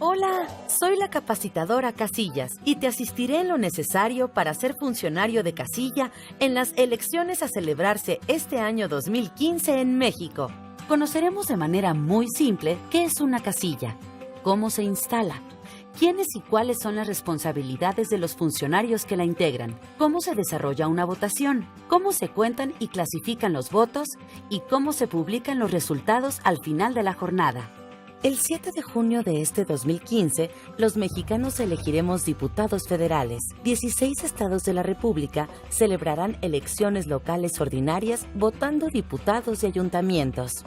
Hola, soy la capacitadora Casillas y te asistiré en lo necesario para ser funcionario de casilla en las elecciones a celebrarse este año 2015 en México. Conoceremos de manera muy simple qué es una casilla, cómo se instala, quiénes y cuáles son las responsabilidades de los funcionarios que la integran, cómo se desarrolla una votación, cómo se cuentan y clasifican los votos y cómo se publican los resultados al final de la jornada. El 7 de junio de este 2015, los mexicanos elegiremos diputados federales. 16 estados de la República celebrarán elecciones locales ordinarias votando diputados y ayuntamientos.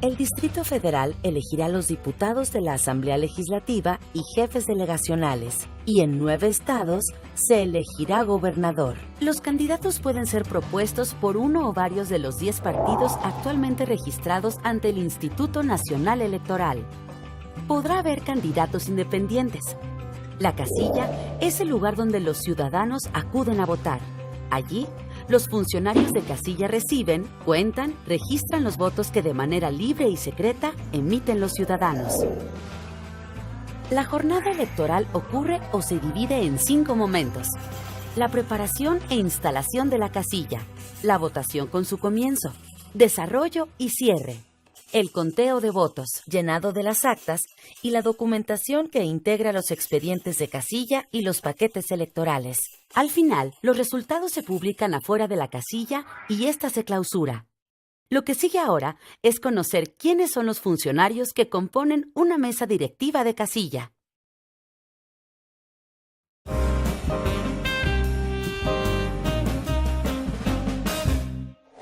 El Distrito Federal elegirá los diputados de la Asamblea Legislativa y jefes delegacionales, y en 9 estados se elegirá gobernador. Los candidatos pueden ser propuestos por uno o varios de los 10 partidos actualmente registrados ante el Instituto Nacional Electoral. Podrá haber candidatos independientes. La casilla es el lugar donde los ciudadanos acuden a votar. Allí, los funcionarios de casilla reciben, cuentan, registran los votos que de manera libre y secreta emiten los ciudadanos. La jornada electoral ocurre o se divide en 5 momentos: la preparación e instalación de la casilla, la votación con su comienzo, desarrollo y cierre, el conteo de votos, llenado de las actas y la documentación que integra los expedientes de casilla y los paquetes electorales. Al final, los resultados se publican afuera de la casilla y ésta se clausura. Lo que sigue ahora es conocer quiénes son los funcionarios que componen una mesa directiva de casilla.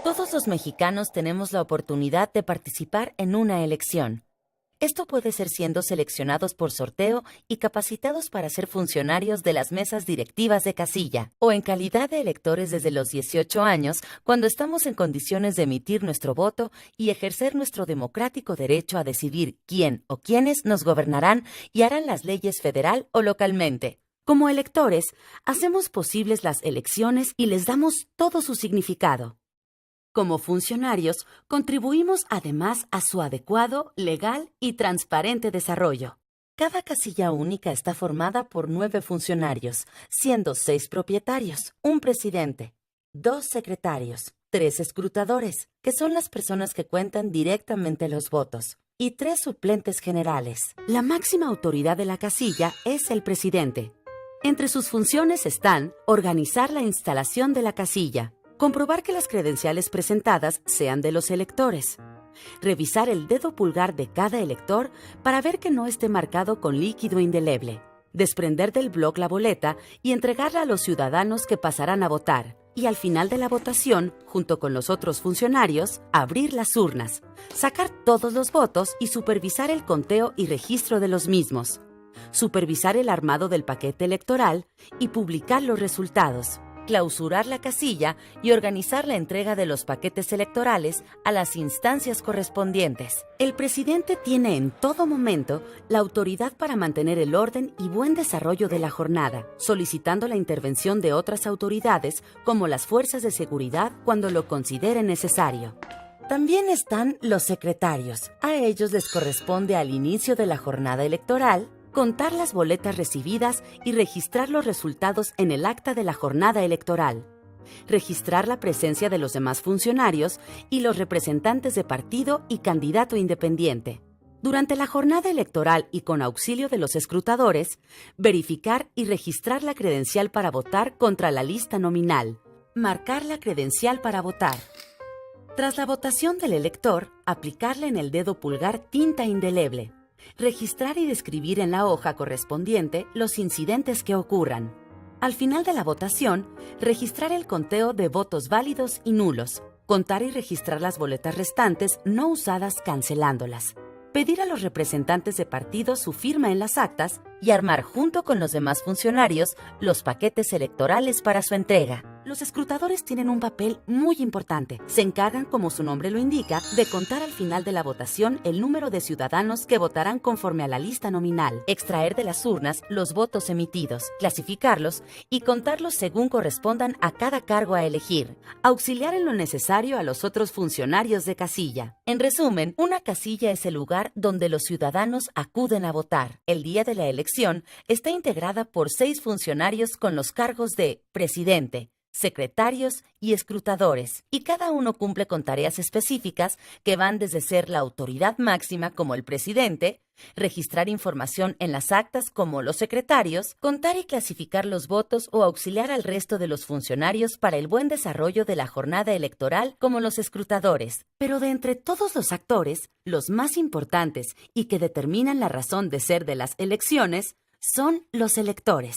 Todos los mexicanos tenemos la oportunidad de participar en una elección. Esto puede ser siendo seleccionados por sorteo y capacitados para ser funcionarios de las mesas directivas de casilla, o en calidad de electores desde los 18 años, cuando estamos en condiciones de emitir nuestro voto y ejercer nuestro democrático derecho a decidir quién o quiénes nos gobernarán y harán las leyes federal o localmente. Como electores, hacemos posibles las elecciones y les damos todo su significado. Como funcionarios, contribuimos además a su adecuado, legal y transparente desarrollo. Cada casilla única está formada por 9 funcionarios, siendo 6 propietarios, un presidente, 2 secretarios, 3 escrutadores, que son las personas que cuentan directamente los votos, y 3 suplentes generales. La máxima autoridad de la casilla es el presidente. Entre sus funciones están organizar la instalación de la casilla, comprobar que las credenciales presentadas sean de los electores, revisar el dedo pulgar de cada elector para ver que no esté marcado con líquido indeleble, desprender del bloc la boleta y entregarla a los ciudadanos que pasarán a votar, y al final de la votación, junto con los otros funcionarios, abrir las urnas, sacar todos los votos y supervisar el conteo y registro de los mismos, supervisar el armado del paquete electoral y publicar los resultados, clausurar la casilla y organizar la entrega de los paquetes electorales a las instancias correspondientes. El presidente tiene en todo momento la autoridad para mantener el orden y buen desarrollo de la jornada, solicitando la intervención de otras autoridades como las fuerzas de seguridad cuando lo considere necesario. También están los secretarios. A ellos les corresponde al inicio de la jornada electoral contar las boletas recibidas y registrar los resultados en el acta de la jornada electoral, registrar la presencia de los demás funcionarios y los representantes de partido y candidato independiente. Durante la jornada electoral y con auxilio de los escrutadores, verificar y registrar la credencial para votar contra la lista nominal, marcar la credencial para votar. Tras la votación del elector, aplicarle en el dedo pulgar tinta indeleble, registrar y describir en la hoja correspondiente los incidentes que ocurran. Al final de la votación, registrar el conteo de votos válidos y nulos, contar y registrar las boletas restantes no usadas cancelándolas, pedir a los representantes de partido su firma en las actas y armar junto con los demás funcionarios los paquetes electorales para su entrega. Los escrutadores tienen un papel muy importante. Se encargan, como su nombre lo indica, de contar al final de la votación el número de ciudadanos que votarán conforme a la lista nominal, extraer de las urnas los votos emitidos, clasificarlos y contarlos según correspondan a cada cargo a elegir, auxiliar en lo necesario a los otros funcionarios de casilla. En resumen, una casilla es el lugar donde los ciudadanos acuden a votar. El día de la elección está integrada por 6 funcionarios con los cargos de presidente, secretarios y escrutadores, y cada uno cumple con tareas específicas que van desde ser la autoridad máxima como el presidente, registrar información en las actas como los secretarios, contar y clasificar los votos o auxiliar al resto de los funcionarios para el buen desarrollo de la jornada electoral como los escrutadores. Pero de entre todos los actores, los más importantes y que determinan la razón de ser de las elecciones son los electores.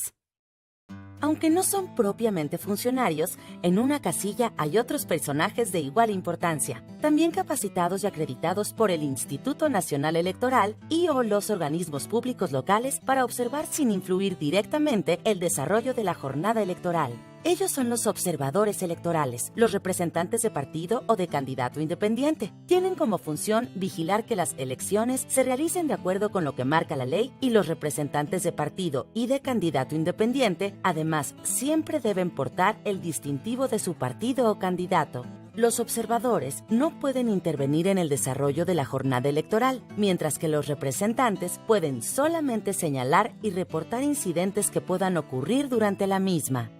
Aunque no son propiamente funcionarios, en una casilla hay otros personajes de igual importancia, también capacitados y acreditados por el Instituto Nacional Electoral y/o los organismos públicos locales para observar sin influir directamente el desarrollo de la jornada electoral. Ellos son los observadores electorales, los representantes de partido o de candidato independiente. Tienen como función vigilar que las elecciones se realicen de acuerdo con lo que marca la ley y los representantes de partido y de candidato independiente, además, siempre deben portar el distintivo de su partido o candidato. Los observadores no pueden intervenir en el desarrollo de la jornada electoral, mientras que los representantes pueden solamente señalar y reportar incidentes que puedan ocurrir durante la misma.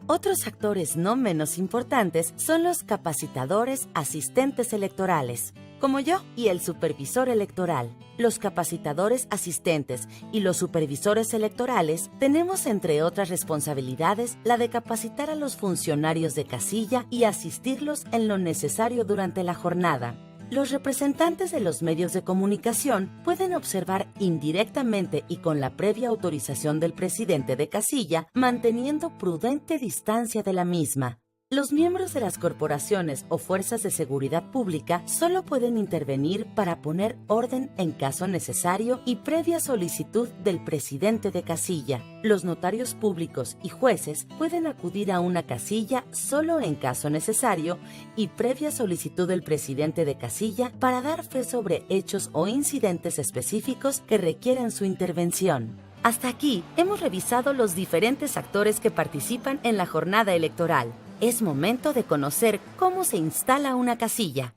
Otros actores no menos importantes son los capacitadores asistentes electorales, como yo y el supervisor electoral. Los capacitadores asistentes y los supervisores electorales tenemos, entre otras responsabilidades, la de capacitar a los funcionarios de casilla y asistirlos en lo necesario durante la jornada. Los representantes de los medios de comunicación pueden observar indirectamente y con la previa autorización del presidente de casilla, manteniendo prudente distancia de la misma. Los miembros de las corporaciones o fuerzas de seguridad pública solo pueden intervenir para poner orden en caso necesario y previa solicitud del presidente de casilla. Los notarios públicos y jueces pueden acudir a una casilla solo en caso necesario y previa solicitud del presidente de casilla para dar fe sobre hechos o incidentes específicos que requieran su intervención. Hasta aquí hemos revisado los diferentes actores que participan en la jornada electoral. Es momento de conocer cómo se instala una casilla.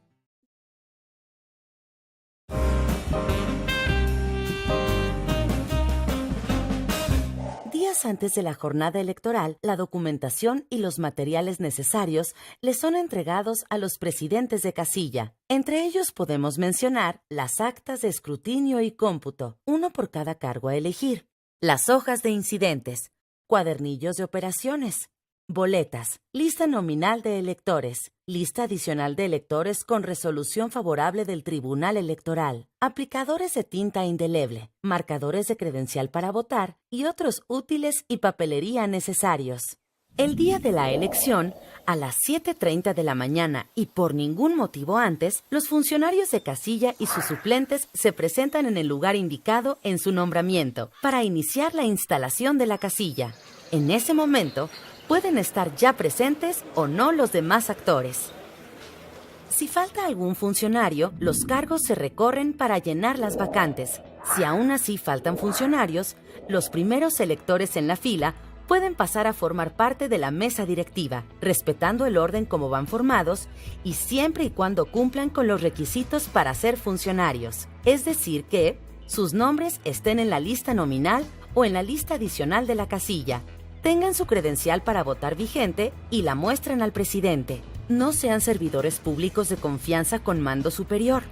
Días antes de la jornada electoral, la documentación y los materiales necesarios les son entregados a los presidentes de casilla. Entre ellos podemos mencionar las actas de escrutinio y cómputo, uno por cada cargo a elegir, las hojas de incidentes, cuadernillos de operaciones, boletas, lista nominal de electores, lista adicional de electores con resolución favorable del Tribunal Electoral, aplicadores de tinta indeleble, marcadores de credencial para votar y otros útiles y papelería necesarios. El día de la elección, a las 7:30 de la mañana y por ningún motivo antes, los funcionarios de casilla y sus suplentes se presentan en el lugar indicado en su nombramiento para iniciar la instalación de la casilla. En ese momento, pueden estar ya presentes o no los demás actores. Si falta algún funcionario, los cargos se recorren para llenar las vacantes. Si aún así faltan funcionarios, los primeros electores en la fila pueden pasar a formar parte de la mesa directiva, respetando el orden como van formados y siempre y cuando cumplan con los requisitos para ser funcionarios. Es decir que sus nombres estén en la lista nominal o en la lista adicional de la casilla, tengan su credencial para votar vigente y la muestren al presidente. No sean servidores públicos de confianza con mando superior.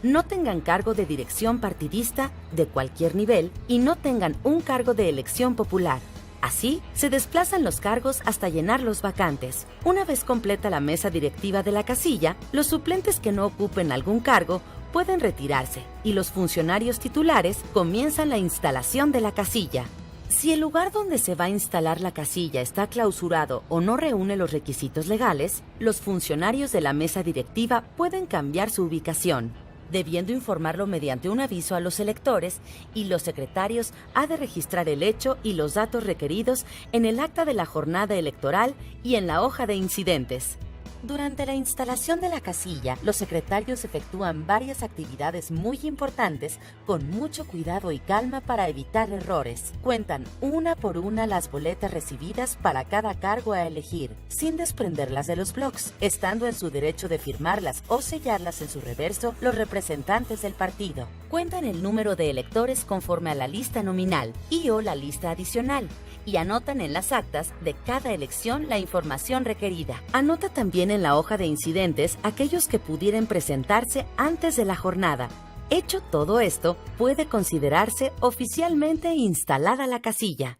No tengan cargo de dirección partidista de cualquier nivel y no tengan un cargo de elección popular. Así, se desplazan los cargos hasta llenar los vacantes. Una vez completa la mesa directiva de la casilla, los suplentes que no ocupen algún cargo pueden retirarse y los funcionarios titulares comienzan la instalación de la casilla. Si el lugar donde se va a instalar la casilla está clausurado o no reúne los requisitos legales, los funcionarios de la mesa directiva pueden cambiar su ubicación. debiendo informarlo mediante un aviso a los electores, y los secretarios ha de registrar el hecho y los datos requeridos en el acta de la jornada electoral y en la hoja de incidentes. Durante la instalación de la casilla, los secretarios efectúan varias actividades muy importantes con mucho cuidado y calma para evitar errores. Cuentan una por una las boletas recibidas para cada cargo a elegir, sin desprenderlas de los blocs, estando en su derecho de firmarlas o sellarlas en su reverso los representantes del partido. Cuentan el número de electores conforme a la lista nominal y o la lista adicional, y anotan en las actas de cada elección la información requerida. Anota también en la hoja de incidentes aquellos que pudieran presentarse antes de la jornada. Hecho todo esto, puede considerarse oficialmente instalada la casilla.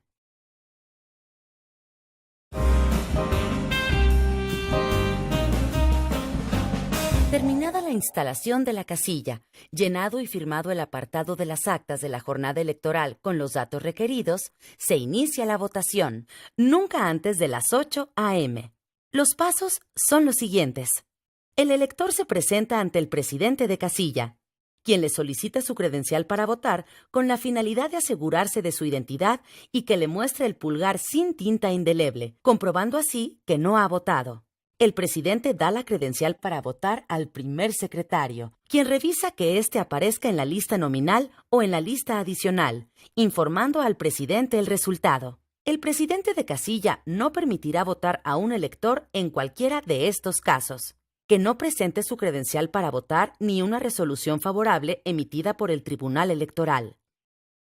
Terminada la instalación de la casilla, llenado y firmado el apartado de las actas de la jornada electoral con los datos requeridos, se inicia la votación, nunca antes de las 8 a.m. Los pasos son los siguientes. El elector se presenta ante el presidente de casilla, quien le solicita su credencial para votar con la finalidad de asegurarse de su identidad y que le muestre el pulgar sin tinta indeleble, comprobando así que no ha votado. El presidente da la credencial para votar al primer secretario, quien revisa que éste aparezca en la lista nominal o en la lista adicional, informando al presidente el resultado. El presidente de casilla no permitirá votar a un elector en cualquiera de estos casos: que no presente su credencial para votar ni una resolución favorable emitida por el Tribunal Electoral.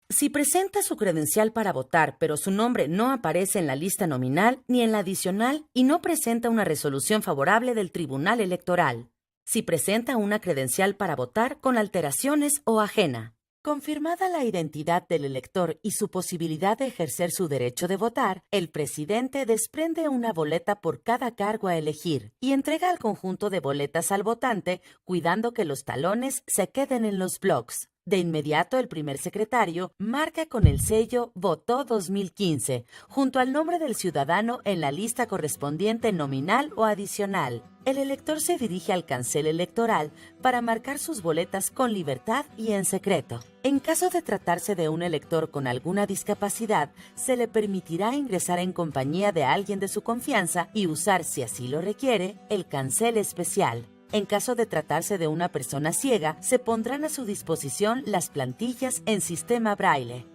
Si presenta su credencial para votar, pero su nombre no aparece en la lista nominal ni en la adicional y no presenta una resolución favorable del Tribunal Electoral. Si presenta una credencial para votar con alteraciones o ajena. Confirmada la identidad del elector y su posibilidad de ejercer su derecho de votar, el presidente desprende una boleta por cada cargo a elegir y entrega el conjunto de boletas al votante, cuidando que los talones se queden en los blocs. De inmediato, el primer secretario marca con el sello Votó 2015, junto al nombre del ciudadano en la lista correspondiente nominal o adicional. El elector se dirige al cancel electoral para marcar sus boletas con libertad y en secreto. En caso de tratarse de un elector con alguna discapacidad, se le permitirá ingresar en compañía de alguien de su confianza y usar, si así lo requiere, el cancel especial. En caso de tratarse de una persona ciega, se pondrán a su disposición las plantillas en sistema braille.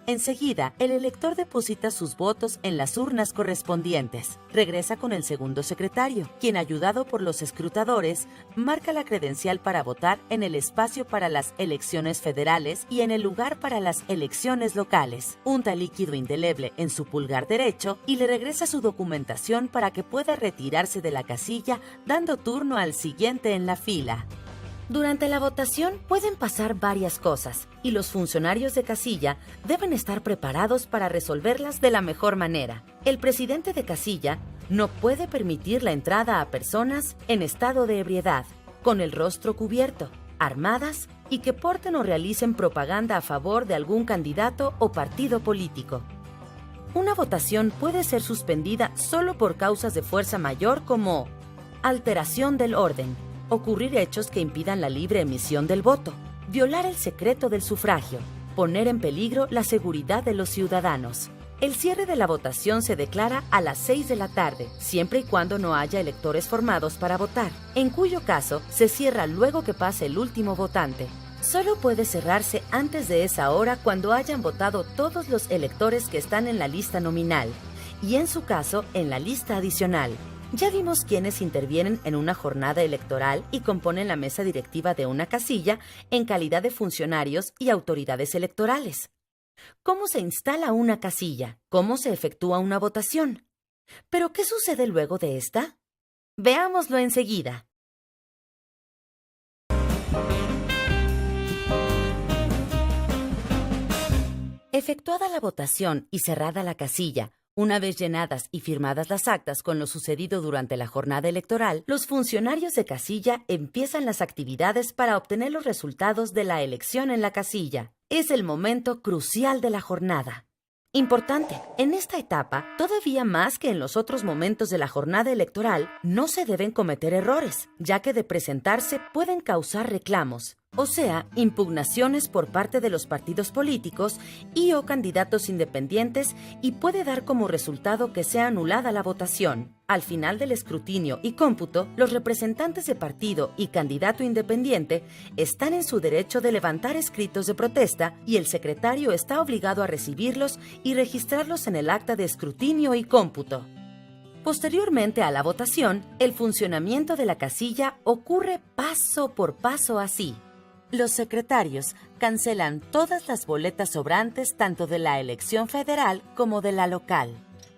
Enseguida, el elector deposita sus votos en las urnas correspondientes. Regresa con el segundo secretario, quien, ayudado por los escrutadores, marca la credencial para votar en el espacio para las elecciones federales y en el lugar para las elecciones locales. Unta líquido indeleble en su pulgar derecho y le regresa su documentación para que pueda retirarse de la casilla, dando turno al siguiente en la fila. Durante la votación pueden pasar varias cosas y los funcionarios de casilla deben estar preparados para resolverlas de la mejor manera. El presidente de casilla no puede permitir la entrada a personas en estado de ebriedad, con el rostro cubierto, armadas y que porten o realicen propaganda a favor de algún candidato o partido político. Una votación puede ser suspendida solo por causas de fuerza mayor como alteración del orden, ocurrir hechos que impidan la libre emisión del voto, violar el secreto del sufragio, poner en peligro la seguridad de los ciudadanos. El cierre de la votación se declara a las 6 de la tarde, siempre y cuando no haya electores formados para votar, en cuyo caso se cierra luego que pase el último votante. Solo puede cerrarse antes de esa hora cuando hayan votado todos los electores que están en la lista nominal y, en su caso, en la lista adicional. Ya vimos quiénes intervienen en una jornada electoral y componen la mesa directiva de una casilla en calidad de funcionarios y autoridades electorales. ¿Cómo se instala una casilla? ¿Cómo se efectúa una votación? ¿Pero qué sucede luego de esta? Veámoslo enseguida. Efectuada la votación y cerrada la casilla, una vez llenadas y firmadas las actas con lo sucedido durante la jornada electoral, los funcionarios de casilla empiezan las actividades para obtener los resultados de la elección en la casilla. Es el momento crucial de la jornada. Importante, en esta etapa, todavía más que en los otros momentos de la jornada electoral, no se deben cometer errores, ya que de presentarse pueden causar reclamos. o sea, impugnaciones por parte de los partidos políticos y o candidatos independientes, y puede dar como resultado que sea anulada la votación. Al final del escrutinio y cómputo, los representantes de partido y candidato independiente están en su derecho de levantar escritos de protesta y el secretario está obligado a recibirlos y registrarlos en el acta de escrutinio y cómputo. Posteriormente a la votación, el funcionamiento de la casilla ocurre paso por paso así. Los secretarios cancelan todas las boletas sobrantes tanto de la elección federal como de la local,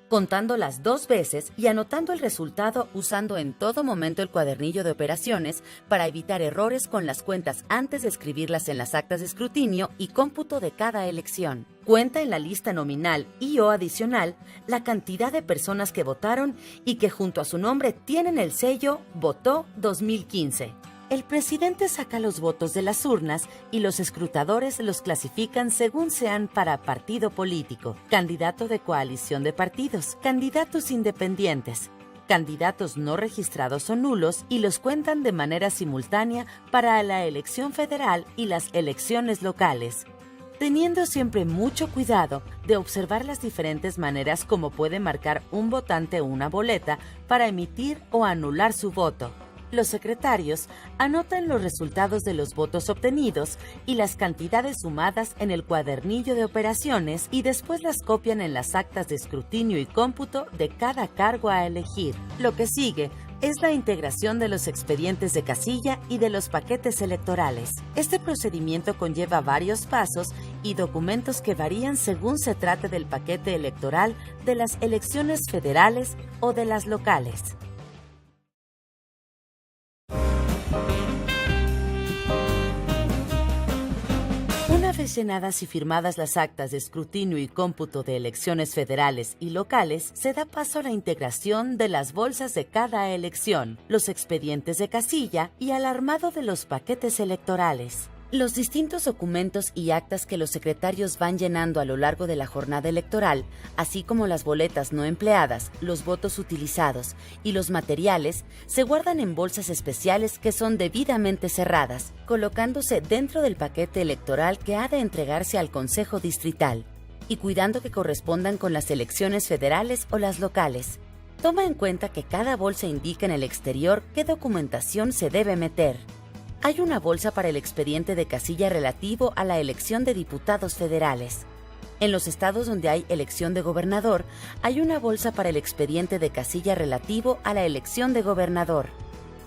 contándolas 2 veces y anotando el resultado usando en todo momento el cuadernillo de operaciones para evitar errores con las cuentas antes de escribirlas en las actas de escrutinio y cómputo de cada elección. Cuenta en la lista nominal y o adicional la cantidad de personas que votaron y que junto a su nombre tienen el sello Votó 2015. El presidente saca los votos de las urnas y los escrutadores los clasifican según sean para partido político, candidato de coalición de partidos, candidatos independientes, candidatos no registrados o nulos y los cuentan de manera simultánea para la elección federal y las elecciones locales, teniendo siempre mucho cuidado de observar las diferentes maneras como puede marcar un votante una boleta para emitir o anular su voto. Los secretarios anotan los resultados de los votos obtenidos y las cantidades sumadas en el cuadernillo de operaciones y después las copian en las actas de escrutinio y cómputo de cada cargo a elegir. Lo que sigue es la integración de los expedientes de casilla y de los paquetes electorales. Este procedimiento conlleva varios pasos y documentos que varían según se trate del paquete electoral de las elecciones federales o de las locales. Una vez llenadas y firmadas las actas de escrutinio y cómputo de elecciones federales y locales, se da paso a la integración de las bolsas de cada elección, los expedientes de casilla y al armado de los paquetes electorales. Los distintos documentos y actas que los secretarios van llenando a lo largo de la jornada electoral, así como las boletas no empleadas, los votos utilizados y los materiales, se guardan en bolsas especiales que son debidamente cerradas, colocándose dentro del paquete electoral que ha de entregarse al Consejo Distrital, y cuidando que correspondan con las elecciones federales o las locales. Toma en cuenta que cada bolsa indica en el exterior qué documentación se debe meter. Hay una bolsa para el expediente de casilla relativo a la elección de diputados federales. En los estados donde hay elección de gobernador, hay una bolsa para el expediente de casilla relativo a la elección de gobernador.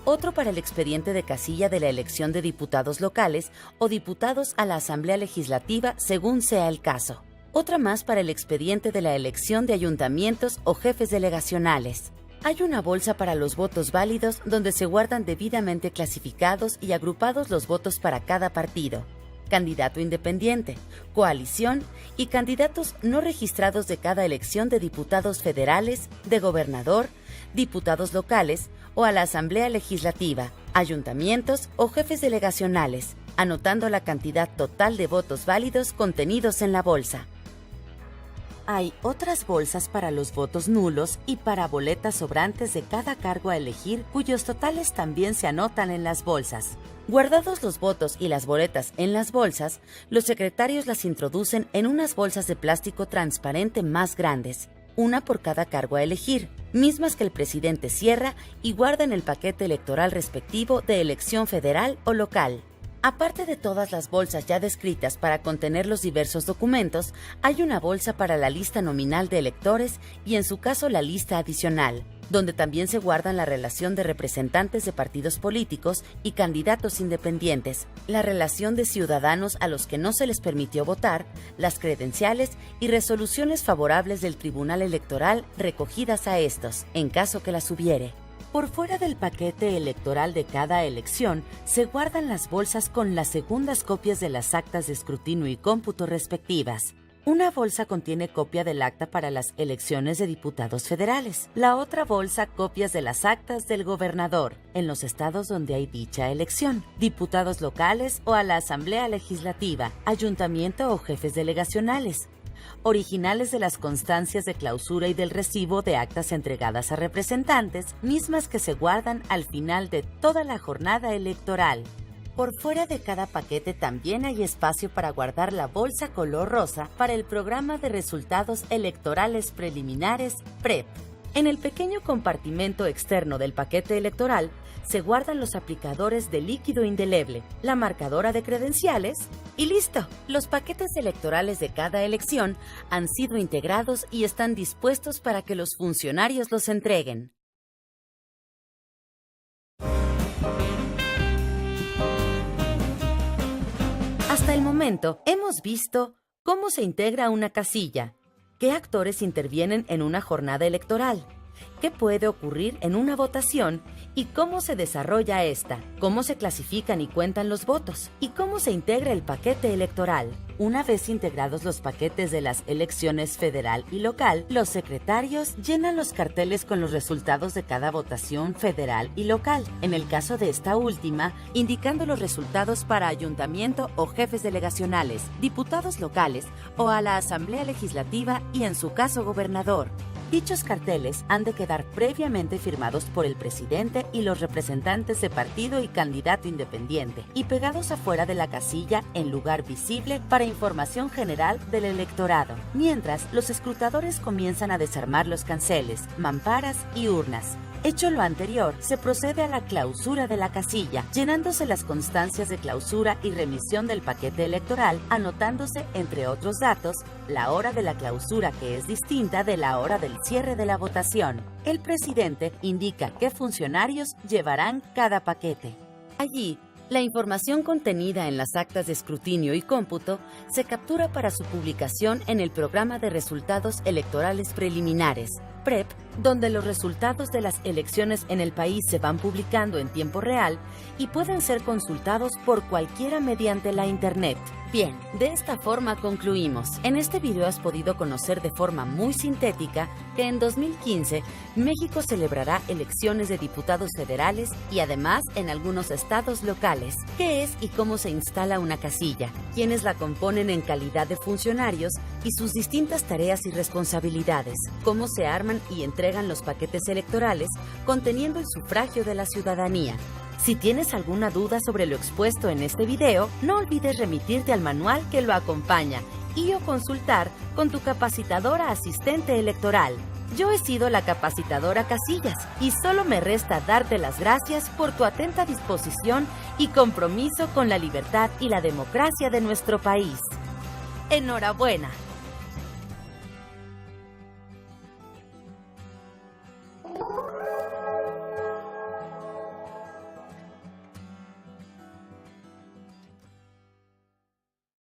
Otro para el expediente de casilla de la elección de diputados locales o diputados a la Asamblea Legislativa según sea el caso. Otra más para el expediente de la elección de ayuntamientos o jefes delegacionales. Hay una bolsa para los votos válidos donde se guardan debidamente clasificados y agrupados los votos para cada partido, candidato independiente, coalición y candidatos no registrados de cada elección de diputados federales, de gobernador, diputados locales o a la Asamblea Legislativa, ayuntamientos o jefes delegacionales, anotando la cantidad total de votos válidos contenidos en la bolsa. Hay otras bolsas para los votos nulos y para boletas sobrantes de cada cargo a elegir, cuyos totales también se anotan en las bolsas. Guardados los votos y las boletas en las bolsas, los secretarios las introducen en unas bolsas de plástico transparente más grandes, una por cada cargo a elegir, mismas que el presidente cierra y guarda en el paquete electoral respectivo de elección federal o local. Aparte de todas las bolsas ya descritas para contener los diversos documentos, hay una bolsa para la lista nominal de electores y en su caso la lista adicional, donde también se guardan la relación de representantes de partidos políticos y candidatos independientes, la relación de ciudadanos a los que no se les permitió votar, las credenciales y resoluciones favorables del Tribunal Electoral recogidas a estos, en caso que las hubiere. Por fuera del paquete electoral de cada elección, se guardan las bolsas con las segundas copias de las actas de escrutinio y cómputo respectivas. Una bolsa contiene copia del acta para las elecciones de diputados federales. La otra bolsa copias de las actas del gobernador, en los estados donde hay dicha elección, diputados locales o a la Asamblea Legislativa, ayuntamiento o jefes delegacionales. Originales de las constancias de clausura y del recibo de actas entregadas a representantes, mismas que se guardan al final de toda la jornada electoral. Por fuera de cada paquete también hay espacio para guardar la bolsa color rosa para el programa de resultados electorales preliminares PREP. En el pequeño compartimento externo del paquete electoral se guardan los aplicadores de líquido indeleble, la marcadora de credenciales y ¡listo! Los paquetes electorales de cada elección han sido integrados y están dispuestos para que los funcionarios los entreguen. Hasta el momento, hemos visto cómo se integra una casilla, qué actores intervienen en una jornada electoral, qué puede ocurrir en una votación y cómo se desarrolla esta, cómo se clasifican y cuentan los votos y cómo se integra el paquete electoral. Una vez integrados los paquetes de las elecciones federal y local, los secretarios llenan los carteles con los resultados de cada votación federal y local. En el caso de esta última, indicando los resultados para ayuntamiento o jefes delegacionales, diputados locales o a la Asamblea Legislativa y en su caso gobernador. Dichos carteles han de quedar previamente firmados por el presidente y los representantes de partido y candidato independiente y pegados afuera de la casilla en lugar visible para información general del electorado, mientras los escrutadores comienzan a desarmar los canceles, mamparas y urnas. Hecho lo anterior, se procede a la clausura de la casilla, llenándose las constancias de clausura y remisión del paquete electoral, anotándose, entre otros datos, la hora de la clausura, que es distinta de la hora del cierre de la votación. El presidente indica qué funcionarios llevarán cada paquete. Allí, la información contenida en las actas de escrutinio y cómputo se captura para su publicación en el Programa de Resultados Electorales Preliminares, PREP, donde los resultados de las elecciones en el país se van publicando en tiempo real y pueden ser consultados por cualquiera mediante la Internet. Bien, de esta forma concluimos. En este video has podido conocer de forma muy sintética que en 2015 México celebrará elecciones de diputados federales y además en algunos estados locales. ¿Qué es y cómo se instala una casilla? ¿Quiénes la componen en calidad de funcionarios y sus distintas tareas y responsabilidades? ¿Cómo se arman y entregan los paquetes electorales conteniendo el sufragio de la ciudadanía? Si tienes alguna duda sobre lo expuesto en este video, no olvides remitirte al manual que lo acompaña y o consultar con tu capacitadora asistente electoral. Yo he sido la capacitadora Casillas y solo me resta darte las gracias por tu atenta disposición y compromiso con la libertad y la democracia de nuestro país. ¡Enhorabuena!